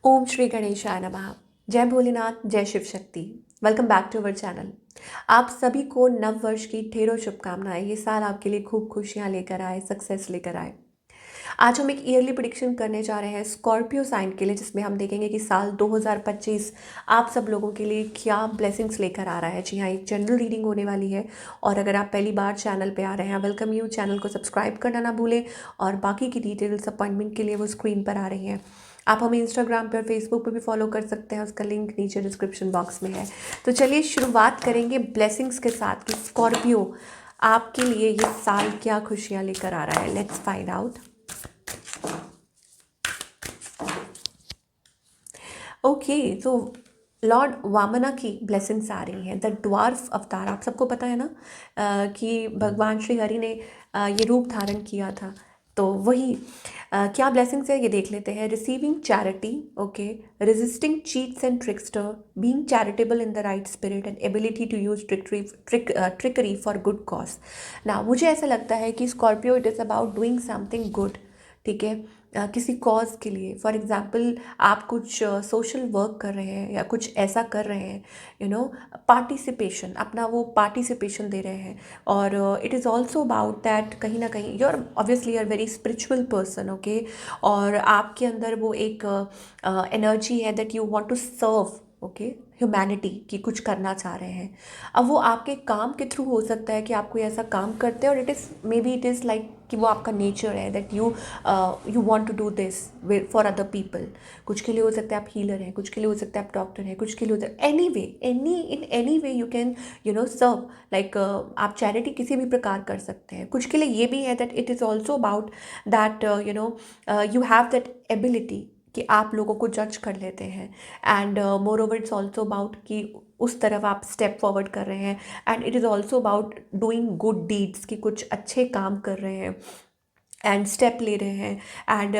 ओम श्री गणेशाय नमः। जय भोलेनाथ, जय Shiv Shakti. Welcome back to our channel. आप सभी को नव वर्ष की ढेरों शुभकामनाएं। ये साल आपके लिए खूब खुशियां लेकर आए, सक्सेस लेकर आए। आज हम एक ईयरली प्रिडिक्शन करने जा रहे हैं स्कॉर्पियो साइन के लिए, जिसमें हम देखेंगे कि साल 2025 आप सब लोगों के लिए क्या ब्लेसिंग्स लेकर आ रहा है। जी हाँ, एक जनरल रीडिंग होने वाली है। और अगर आप पहली बार चैनल पे आ रहे हैं, वेलकम यू। चैनल को सब्सक्राइब करना ना भूलें। और बाकी की डिटेल्स अपॉइंटमेंट के लिए वो स्क्रीन पर आ रही हैं। आप हमें इंस्टाग्राम पे और फेसबुक पे भी फॉलो कर सकते हैं, उसका लिंक नीचे डिस्क्रिप्शन बॉक्स में है। तो चलिए शुरुआत करेंगे ब्लेसिंग्स के साथ कि स्कॉर्पियो आपके लिए ये साल क्या खुशियाँ लेकर आ रहा है। Let's find out. ओके, तो लॉर्ड वामना की ब्लेसिंग्स आ रही हैं। द ड्वार्फ अवतार, आप सबको पता है ना कि भगवान श्री हरि ने ये रूप धारण किया था। तो वही क्या ब्लेसिंग्स है ये देख लेते हैं। Receiving charity, okay, resisting cheats and trickster, being charitable in the right spirit and ability to use trickery for good cause. ना मुझे ऐसा लगता है कि Scorpio it is about doing something good. ठीक है, किसी कॉज के लिए। फॉर एग्जाम्पल आप कुछ सोशल वर्क कर रहे हैं या कुछ ऐसा कर रहे हैं, पार्टिसिपेशन, अपना वो पार्टिसिपेशन दे रहे हैं। और it is also about that कहीं ना कहीं you are obviously you are very spiritual person, okay. और आपके अंदर वो एक एनर्जी है that you want to serve, okay, humanity की कुछ करना चाह रहे हैं। अब वो आपके काम के थ्रू हो सकता है कि आप कोई ऐसा काम करते हैं और it is may B it is like कि वो आपका नेचर है that you want to do this for other people. कुछ के लिए हो सकता है आप हीलर हैं, कुछ के लिए हो सकता है आप डॉक्टर हैं, कुछ के लिए हो सकता है any way, any way you can serve. Like आप चैरिटी किसी भी प्रकार कर सकते हैं। कुछ के लिए ये भी है that it is also about that you have that ability कि आप लोगों को जज कर लेते हैं। And moreover it's also about कि उस तरफ आप स्टेप फॉरवर्ड कर रहे हैं। And it is also about doing good deeds कि कुछ अच्छे काम कर रहे हैं एंड स्टेप ले रहे हैं एंड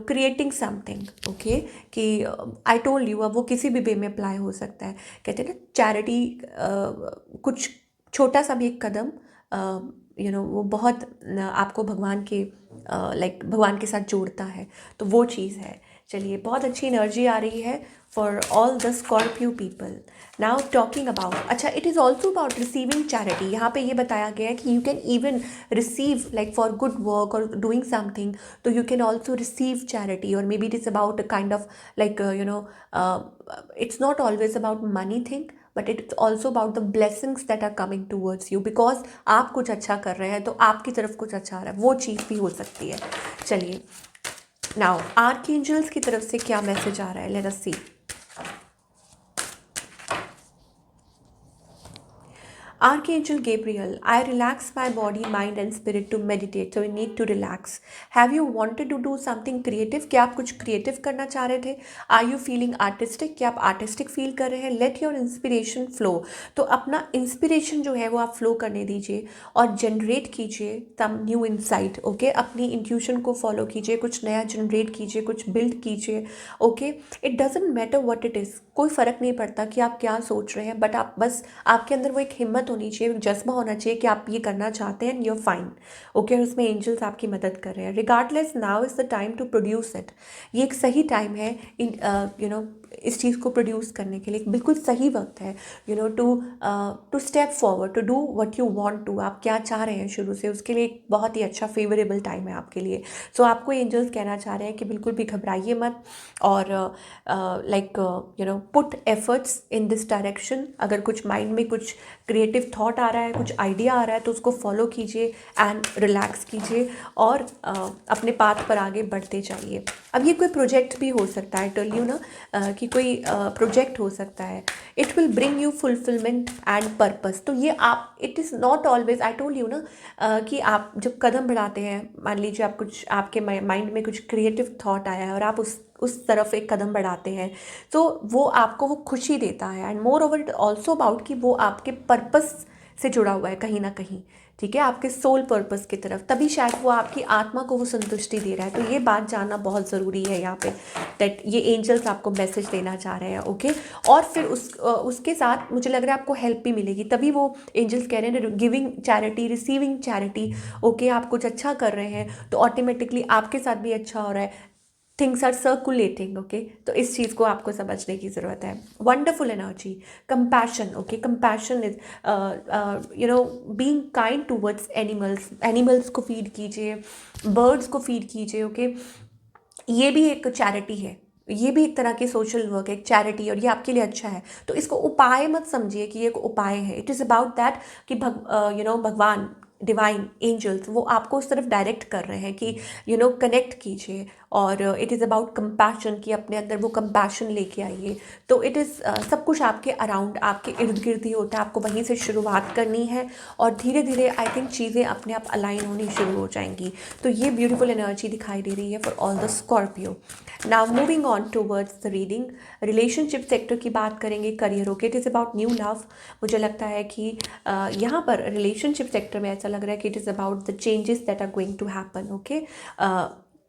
क्रिएटिंग समथिंग, ओके। कि आई टोल्ड यू, अब वो किसी भी वे में अप्लाई हो सकता है। कहते हैं ना चैरिटी, कुछ छोटा सा भी एक कदम वो बहुत आपको भगवान के भगवान के साथ जोड़ता है। तो वो चीज़ है। चलिए, बहुत अच्छी एनर्जी आ रही है for all the Scorpio people. Now talking about, अच्छा, it is also about receiving charity. यहाँ पे ये बताया गया है कि you can even receive like for good work और डूइंग समथिंग, तो you can also receive charity. और may be it is about kind of like it's not always about money thing, but it's also about the blessings that are coming towards you, because आप कुछ अच्छा कर रहे हैं तो आपकी तरफ कुछ अच्छा आ रहा है। वो चीज़ भी हो सकती है। चलिए, नाउ आर्कएंजल्स की तरफ से क्या मैसेज आ रहा है, let us see. Archangel Gabriel, I relax my body, mind and spirit to meditate, so we need to relax. Have you wanted to do something creative? क्या आप कुछ creative करना चाह रहे थे? Are you feeling artistic? क्या आप artistic feel कर रहे हैं? Let your inspiration flow. तो अपना inspiration जो है वो आप flow करने दीजिए और generate कीजिए some new insight, okay? अपनी intuition को follow कीजिए, कुछ नया generate कीजिए, कुछ build कीजिए, okay? It doesn't matter what it is. कोई फ़र्क नहीं पड़ता कि आप क्या सोच रहे हैं, बट आप बस आपके अंदर वो एक हिम्मत होनी चाहिए, एक जज्बा होना चाहिए कि आप ये करना चाहते हैं and you are fine, okay. और उसमें एंजल्स आपकी मदद कर रहे हैं। Regardless, now is the time to produce it. ये एक सही टाइम है इस चीज़ को प्रोड्यूस करने के लिए। बिल्कुल सही वक्त है to step forward, to do what you want to. आप क्या चाह रहे हैं शुरू से, उसके लिए एक बहुत ही अच्छा फेवरेबल टाइम है आपके लिए। सो आपको एंजल्स कहना चाह रहे हैं कि बिल्कुल भी घबराइए मत और put efforts in this direction. अगर कुछ माइंड में कुछ क्रिएटिव थॉट आ रहा है, कुछ आइडिया आ रहा है, तो उसको फॉलो कीजिए एंड रिलैक्स कीजिए और अपने पाथ पर आगे बढ़ते जाइए। अब ये कोई प्रोजेक्ट भी हो सकता है, टेल यू ना, कि कोई प्रोजेक्ट हो सकता है। It will bring you fulfilment and purpose. तो ये आप, it is not always, I told you ना, कि आप जब कदम बढ़ाते हैं, मान लीजिए आप कुछ, आपके माइंड में कुछ क्रिएटिव थॉट आया है और आप उस तरफ एक कदम बढ़ाते हैं, तो वो आपको वो खुशी देता है। And more over it also about कि वो आपके पर्पस से जुड़ा हुआ है कहीं ना कहीं, ठीक है, आपके सोल पर्पस की तरफ। तभी शायद वो आपकी आत्मा को वो संतुष्टि दे रहा है। तो ये बात जानना बहुत ज़रूरी है यहाँ पे, दैट ये एंजल्स आपको मैसेज देना चाह रहे हैं, ओके। और फिर उसके साथ मुझे लग रहा है आपको हेल्प भी मिलेगी। तभी वो एंजल्स कह रहे हैं giving charity, receiving charity, okay. आप कुछ अच्छा कर रहे हैं तो ऑटोमेटिकली आपके साथ भी अच्छा हो रहा है। Things are circulating, okay. तो इस चीज़ को आपको समझने की ज़रूरत है। Wonderful energy, compassion, okay. Compassion is being kind towards animals, animals को फीड कीजिए, बर्ड्स को फीड कीजिए, ओके। ये भी एक चैरिटी है, ये भी एक तरह की सोशल वर्क है, एक चैरिटी है, और ये आपके लिए अच्छा है। तो इसको उपाय मत समझिए कि ये एक उपाय है। इट इज़ अबाउट दैट कि भगवान, डिवाइन एंजल्स वो आपको उस तरफ डायरेक्ट कर रहे हैं कि कनेक्ट कीजिए। और इट इज़ अबाउट कंपैशन, कि अपने अंदर वो कंपैशन लेके आइए। तो इट इज़ सब कुछ आपके अराउंड, आपके इर्द गिर्द ही होता है। आपको वहीं से शुरुआत करनी है और धीरे धीरे आई थिंक चीज़ें अपने आप अलाइन होनी शुरू हो जाएंगी। तो ये ब्यूटीफुल एनर्जी दिखाई दे रही है for all the Scorpio. Now moving on towards the reading, relationship sector की बात करेंगे, career, okay. It is about new love. मुझे लगता है कि यहाँ पर रिलेशनशिप सेक्टर में ऐसा लग रहा है कि it is about the changes that are going to happen, okay.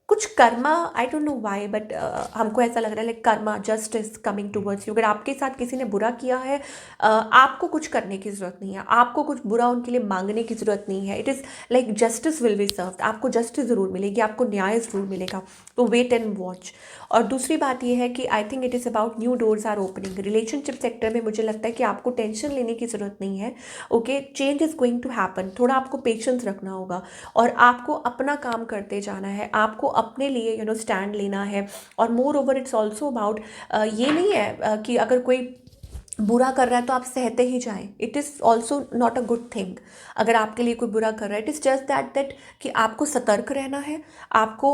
कुछ karma, I don't know why, but हमको ऐसा लग रहा है like karma, justice coming towards you. अगर आपके साथ किसी ने बुरा किया है, आपको कुछ करने की ज़रूरत नहीं है, आपको कुछ बुरा उनके लिए मांगने की ज़रूरत नहीं है। It is like justice will be served, आपको जस्टिस ज़रूर मिलेगी, आपको न्याय ज़रूर मिलेगा। तो वेट एंड वॉच। और दूसरी बात यह है कि I think it is about new doors are opening. Relationship sector में मुझे लगता है कि आपको टेंशन लेने की ज़रूरत नहीं है, okay. Change is going to happen. थोड़ा आपको पेशेंस रखना होगा और आपको अपना काम करते जाना है, आपको अपने लिए स्टैंड लेना है। और more over it's also about, ये नहीं है कि अगर कोई बुरा कर रहा है तो आप सहते ही जाएं। It is also not a good thing. अगर आपके लिए कोई बुरा कर रहा है, इट इज़ जस्ट दैट कि आपको सतर्क रहना है, आपको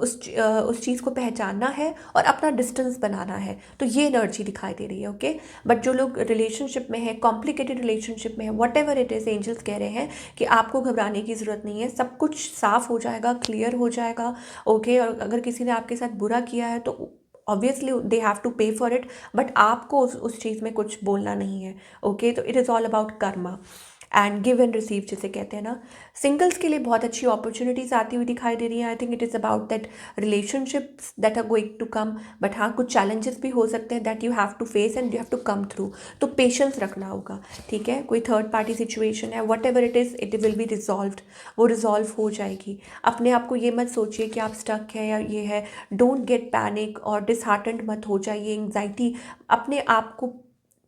उस चीज़ को पहचानना है और अपना डिस्टेंस बनाना है। तो ये एनर्जी दिखाई दे रही है, ओके। बट जो लोग रिलेशनशिप में है, कॉम्प्लिकेटेड रिलेशनशिप में है, whatever it is, angels कह रहे हैं कि आपको घबराने की ज़रूरत नहीं है, सब कुछ साफ़ हो जाएगा, क्लियर हो जाएगा, ओके। और अगर किसी ने आपके साथ बुरा किया है तो ऑब्वियसली दे हैव टू पे फॉर इट, बट आपको उस चीज़ में कुछ बोलना नहीं है, ओके। तो it is all about Karma and give and receive, जिसे कहते हैं ना। सिंगल्स के लिए बहुत अच्छी अपॉर्चुनिटीज़ आती हुई दिखाई दे रही हैं। I think it is about that relationships that are going to come, but हाँ, कुछ चैलेंजेस भी हो सकते हैं that you have to face and you have to come through. तो पेशेंस रखना होगा, ठीक है। कोई थर्ड पार्टी सिचुएशन है, whatever it is, it will be resolved, वो रिजॉल्व हो जाएगी। अपने आप को ये मत सोचिए कि आप स्टक है या ये है। डोंट गेट पैनिक और डिसहार्टेंड मत हो जाइए, एंग्जाइटी। अपने आप को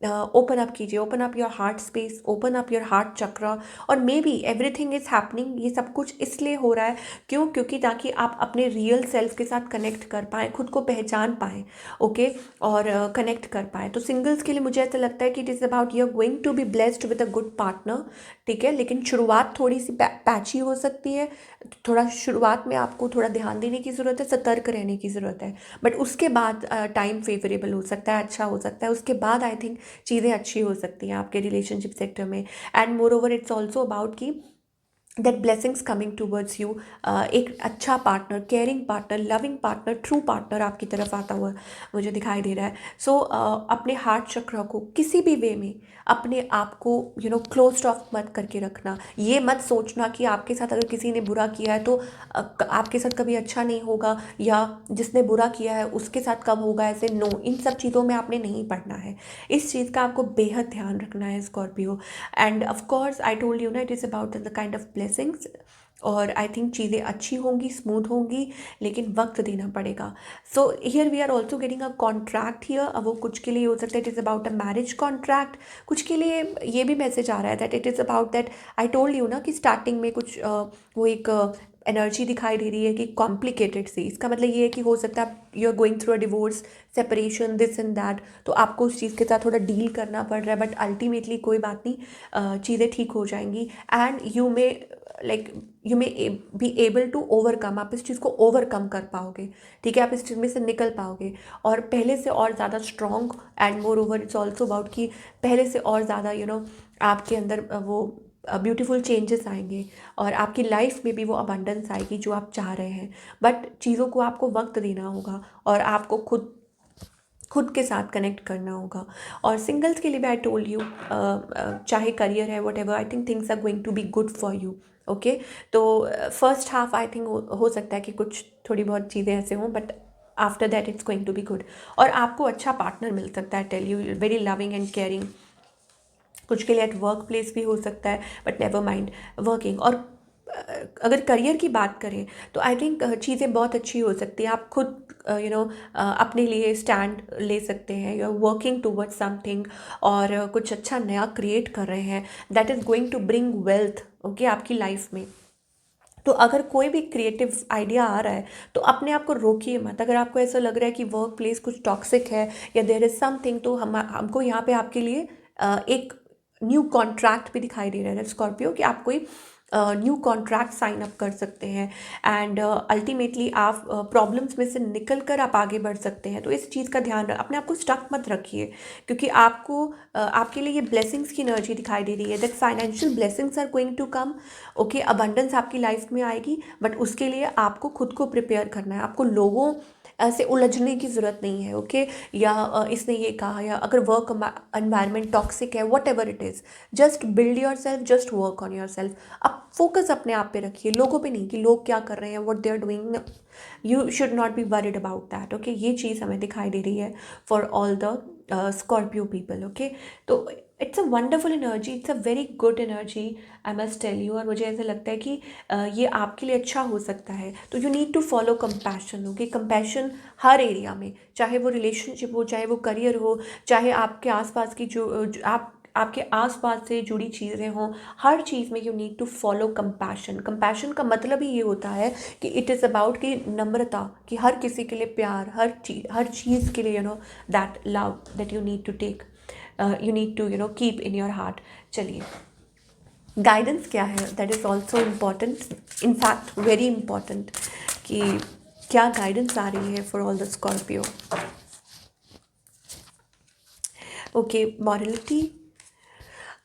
ओपन अप कीजिए, open up your heart space, open up your heart chakra. और maybe everything is happening, ये सब कुछ इसलिए हो रहा है क्योंकि ताकि आप अपने रियल सेल्फ के साथ कनेक्ट कर पाएँ, खुद को पहचान पाएँ, ओके। और कनेक्ट कर पाएँ। तो सिंगल्स के लिए मुझे ऐसा लगता है कि it is about you are going to be blessed with a good partner, ठीक है। लेकिन शुरुआत थोड़ी सी पैची हो सकती है, थोड़ा शुरुआत में आपको थोड़ा ध्यान देने की ज़रूरत है, सतर्क रहने की ज़रूरत है। बट उसके बाद टाइम फेवरेबल हो सकता है, अच्छा हो सकता है। उसके बाद आई थिंक चीज़ें अच्छी हो सकती हैं आपके रिलेशनशिप सेक्टर में। And moreover it's also about कि that blessings coming towards you. एक अच्छा partner, caring partner, loving partner, true partner आपकी तरफ आता हुआ मुझे दिखाई दे रहा है। सो अपने हार्ट चक्र को किसी भी वे में अपने आप को क्लोज्ड ऑफ मत करके रखना। ये मत सोचना कि आपके साथ अगर किसी ने बुरा किया है तो आपके साथ कभी अच्छा नहीं होगा, या जिसने बुरा किया है उसके साथ कब होगा, ऐसे नो, इन सब चीज़ों में आपने नहीं पढ़ना है। इस चीज़ का आपको बेहद ध्यान रखना है Scorpio. And of course I told you ना, it is about the kind of blessings. और आई थिंक चीज़ें अच्छी होंगी, स्मूथ होंगी, लेकिन वक्त देना पड़ेगा। So here we are also getting a contract here. अब वो कुछ के लिए हो सकता है it is about a marriage contract, कुछ के लिए ये भी मैसेज आ रहा है that it is about that, I told you ना कि स्टार्टिंग में कुछ वो एक एनर्जी दिखाई दे रही है कि कॉम्प्लिकेटेड सी। इसका मतलब ये है कि हो सकता है you are going through a divorce, separation, this and that. तो आपको उस चीज़ के साथ थोड़ा डील करना पड़ रहा है, बट अल्टीमेटली कोई बात नहीं, चीज़ें ठीक हो जाएंगी। And you may be able to overcome, आप इस चीज़ को ओवरकम कर पाओगे, ठीक है। आप इस चीज़ में से निकल पाओगे और पहले से और ज़्यादा strong. And moreover it's also about कि पहले से और ज़्यादा आपके अंदर वो ब्यूटीफुल चेंजेस आएंगे और आपकी लाइफ में भी वो अबंडेंस आएगी जो आप चाह रहे हैं। बट चीज़ों को आपको वक्त देना होगा और आपको खुद खुद के साथ कनेक्ट करना होगा। और सिंगल्स के लिए भी आई टोल्ड यू, चाहे करियर है, whatever, I think things are going to be good for you, okay. तो फर्स्ट हाफ आई थिंक हो सकता है कि कुछ थोड़ी बहुत चीज़ें ऐसे हों, but after that it's going to be good. और आपको अच्छा पार्टनर मिल सकता है, tell you, very loving and caring. कुछ के लिए एट वर्क प्लेस भी हो सकता है, बट नेवर माइंड, वर्किंग। और अगर करियर की बात करें तो आई थिंक चीज़ें बहुत अच्छी हो सकती हैं। आप खुद अपने लिए स्टैंड ले सकते हैं, you are working towards something, और कुछ अच्छा नया क्रिएट कर रहे हैं that is going to bring wealth okay आपकी लाइफ में। तो अगर कोई भी क्रिएटिव आइडिया आ रहा है तो अपने आप को रोकिए मत। अगर आपको ऐसा लग रहा है कि वर्क प्लेस कुछ टॉक्सिक है या देयर इज़ समथिंग, तो हमको यहाँ पे आपके लिए एक न्यू कॉन्ट्रैक्ट भी दिखाई दे रहा है स्कॉर्पियो, कि आप कोई न्यू कॉन्ट्रैक्ट साइन अप कर सकते हैं, एंड अल्टीमेटली आप प्रॉब्लम्स में से निकल कर आप आगे बढ़ सकते हैं। तो इस चीज़ का ध्यान अपने आप को स्टक मत रखिए, क्योंकि आपको आपके लिए ये ब्लेसिंग्स की एनर्जी दिखाई दे रही है, that financial blessings are going to come okay. Abundance आपकी लाइफ में आएगी, बट उसके लिए आपको खुद को प्रिपेयर करना है। आपको लोगों से उलझने की ज़रूरत नहीं है ओके। या इसने ये कहा, या अगर वर्क एनवायरनमेंट टॉक्सिक है, whatever it is, just build your self, just work on your self. आप फोकस अपने आप पे रखिए, लोगों पे नहीं कि लोग क्या कर रहे हैं, what they are doing. You should not be worried about that okay. ये चीज़ हमें दिखाई दे रही है for all the Scorpio people okay. तो it's a wonderful energy, it's a very good energy, I must tell you. और मुझे ऐसा लगता है कि ये आपके लिए अच्छा हो सकता है। तो you need to follow compassion okay. Compassion हर एरिया में, चाहे वो रिलेशनशिप हो, चाहे वो करियर हो, चाहे आपके आसपास की आप आपके आसपास से जुड़ी चीज़ें हों, हर चीज़ में you need to follow compassion. Compassion का मतलब ही ये होता है कि इट इज़ अबाउट कि नम्रता, कि हर किसी के लिए प्यार, हर चीज़ के लिए that love that you need to take, you need to keep in your heart. चलिए, गाइडेंस क्या है, that is also important, in fact very important, कि क्या गाइडेंस आ रही है for all the Scorpio okay. Morality,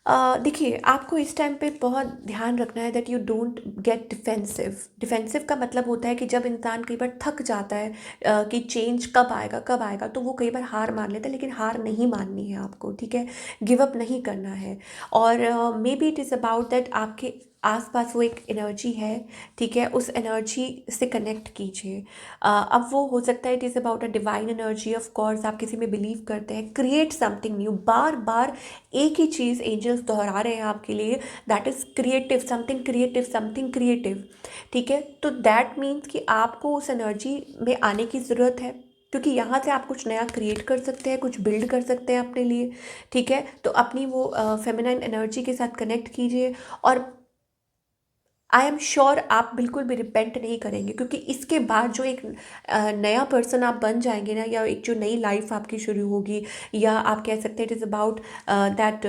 देखिए, आपको इस टाइम पे बहुत ध्यान रखना है that you don't get defensive. Defensive का मतलब होता है कि जब इंसान कई बार थक जाता है कि चेंज कब आएगा कब आएगा, तो वो कई बार हार मान लेता है। लेकिन हार नहीं माननी है आपको, ठीक है, गिव अप नहीं करना है। और may be it is about that आपके आसपास वो एक एनर्जी है, ठीक है, उस एनर्जी से कनेक्ट कीजिए। अब वो हो सकता है it is about a divine energy, of course आप किसी में बिलीव करते हैं। क्रिएट समथिंग न्यू, बार बार एक ही चीज़ एंजल्स दोहरा रहे हैं आपके लिए, that is creative, something creative, something creative, ठीक है। तो दैट मीन्स कि आपको उस एनर्जी में आने की ज़रूरत है, क्योंकि यहाँ से आप कुछ नया क्रिएट कर सकते हैं, कुछ बिल्ड कर सकते हैं अपने लिए, ठीक है। तो अपनी वो फेमिनाइन एनर्जी के साथ कनेक्ट कीजिए, और आई एम श्योर आप बिल्कुल भी रिपेंट नहीं करेंगे, क्योंकि इसके बाद जो एक नया पर्सन आप बन जाएंगे ना, या एक जो नई लाइफ आपकी शुरू होगी, या आप कह सकते हैं इट इज़ अबाउट दैट,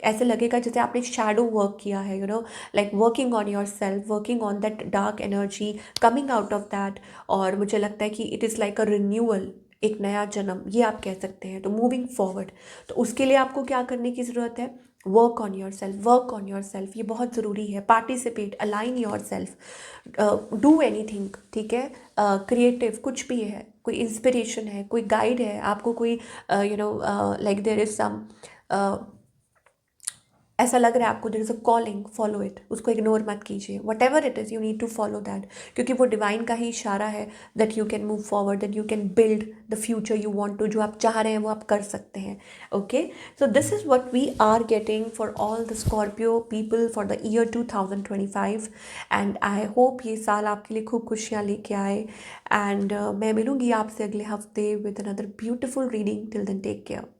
ऐसे लगेगा जैसे आपने शैडो वर्क किया है, like working on your self, working on that dark energy, coming out of that. और मुझे लगता है कि it is like a renewal, एक नया जन्म, ये आप कह सकते हैं। तो मूविंग फॉरवर्ड, तो उसके लिए आपको क्या करने की ज़रूरत है? Work on your self, work on your self, ये बहुत ज़रूरी है। Participate, align your self, do any thing, ठीक है। क्रिएटिव कुछ भी है, कोई इंस्पिरेशन है, कोई गाइड है आपको, कोई लाइक देयर इज़ सम, ऐसा लग रहा है आपको, there is a calling, follow it, उसको इग्नोर मत कीजिए। Whatever it is you need to follow that, क्योंकि वो डिवाइन का ही इशारा है that you can move forward, that you can build the future you want to. जो आप चाह रहे हैं वो आप कर सकते हैं okay. So this is what we are getting for all the Scorpio people for the year 2025, and I hope ये साल आपके लिए खूब खुशियाँ लेके आए। एंड मैं मिलूँगी आपसे अगले हफ्ते with another beautiful reading. Till then take care.